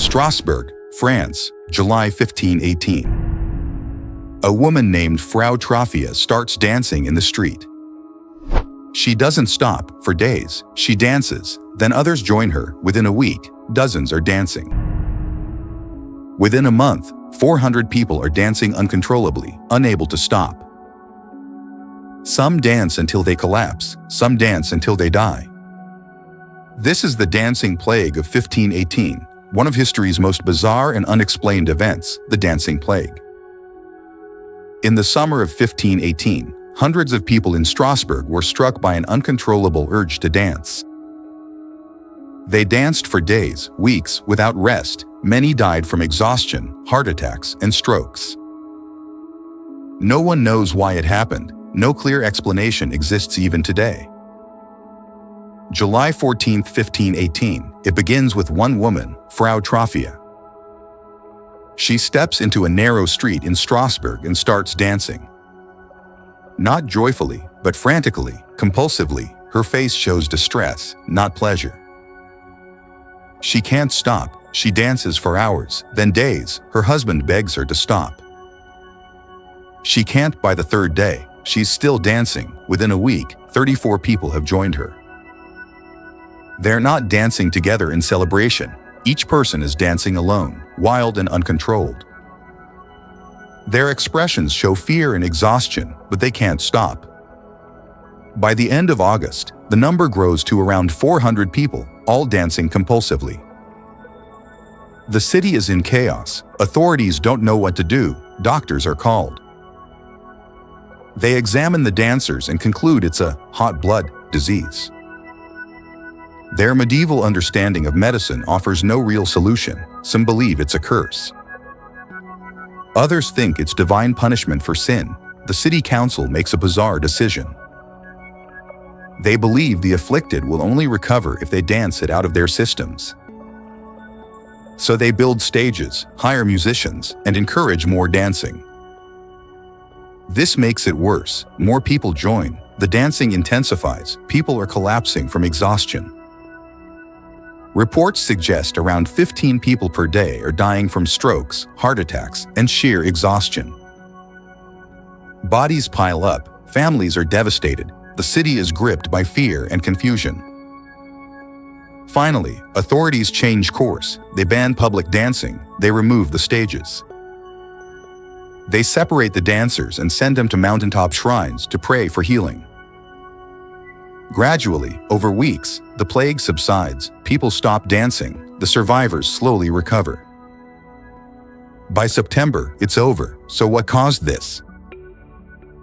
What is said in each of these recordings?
Strasbourg, France, July 1518. A woman named Frau Trophia starts dancing in the street. She doesn't stop for days. She dances, then others join her. Within a week, dozens are dancing. Within a month, 400 people are dancing uncontrollably, unable to stop. Some dance until they collapse, some dance until they die. This is the dancing plague of 1518, one of history's most bizarre and unexplained events, the dancing plague. In the summer of 1518, hundreds of people in Strasbourg were struck by an uncontrollable urge to dance. They danced for days, weeks, without rest. Many died from exhaustion, heart attacks, and strokes. No one knows why it happened. No clear explanation exists even today. July 14, 1518, it begins with one woman, Frau Trophia. She steps into a narrow street in Strasbourg and starts dancing. Not joyfully, but frantically, compulsively, her face shows distress, not pleasure. She can't stop. She dances for hours, then days. Her husband begs her to stop. She can't by the third day. She's still dancing. Within a week, 34 people have joined her. They're not dancing together in celebration. Each person is dancing alone, wild and uncontrolled. Their expressions show fear and exhaustion, but they can't stop. By the end of August, the number grows to around 400 people, all dancing compulsively. The city is in chaos. Authorities don't know what to do. Doctors are called. They examine the dancers and conclude it's a hot blood disease. Their medieval understanding of medicine offers no real solution. Some believe it's a curse. Others think it's divine punishment for sin. The city council makes a bizarre decision. They believe the afflicted will only recover if they dance it out of their systems. So they build stages, hire musicians, and encourage more dancing. This makes it worse. More people join. The dancing intensifies. People are collapsing from exhaustion. Reports suggest around 15 people per day are dying from strokes, heart attacks, and sheer exhaustion. Bodies pile up. Families are devastated. The city is gripped by fear and confusion. Finally, authorities change course. They ban public dancing. They remove the stages. They separate the dancers and send them to mountaintop shrines to pray for healing. Gradually, over weeks, the plague subsides. People stop dancing. The survivors slowly recover. By September, it's over. So what caused this?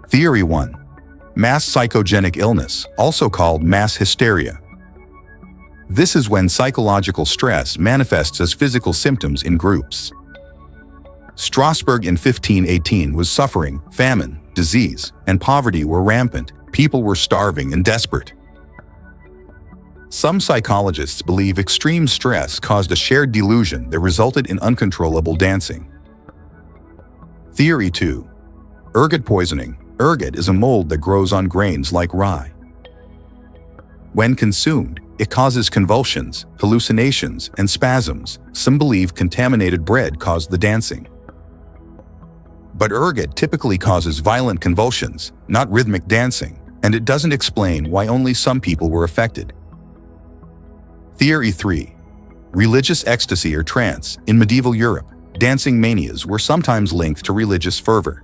Theory 1. Mass psychogenic illness, also called mass hysteria. This is when psychological stress manifests as physical symptoms in groups. Strasbourg in 1518 was suffering. Famine, disease, and poverty were rampant. People were starving and desperate. Some psychologists believe extreme stress caused a shared delusion that resulted in uncontrollable dancing. Theory 2. Ergot poisoning. Ergot is a mold that grows on grains like rye. When consumed, it causes convulsions, hallucinations, and spasms. Some believe contaminated bread caused the dancing. But ergot typically causes violent convulsions, not rhythmic dancing, and it doesn't explain why only some people were affected. Theory 3. Religious ecstasy or trance. In medieval Europe, dancing manias were sometimes linked to religious fervor.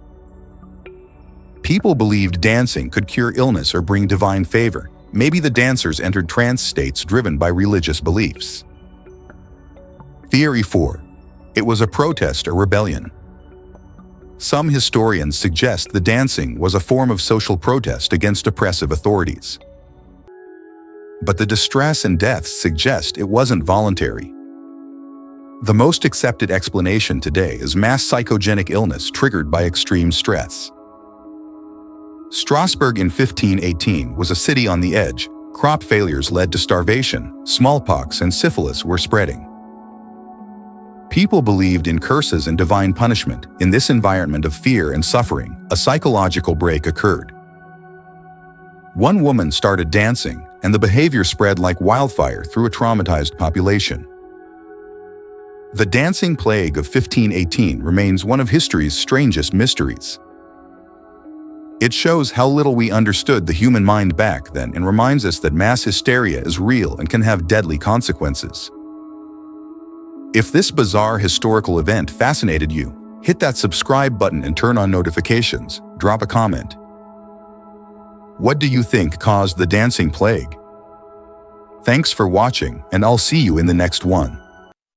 People believed dancing could cure illness or bring divine favor. Maybe the dancers entered trance states driven by religious beliefs. Theory 4. It was a protest or rebellion. Some historians suggest the dancing was a form of social protest against oppressive authorities. But the distress and deaths suggest it wasn't voluntary. The most accepted explanation today is mass psychogenic illness triggered by extreme stress. Strasbourg in 1518 was a city on the edge. Crop failures led to starvation. Smallpox and syphilis were spreading. People believed in curses and divine punishment. In this environment of fear and suffering, a psychological break occurred. One woman started dancing, and the behavior spread like wildfire through a traumatized population. The dancing plague of 1518 remains one of history's strangest mysteries. It shows how little we understood the human mind back then and reminds us that mass hysteria is real and can have deadly consequences. If this bizarre historical event fascinated you, hit that subscribe button and turn on notifications. Drop a comment. What do you think caused the dancing plague? Thanks for watching, and I'll see you in the next one.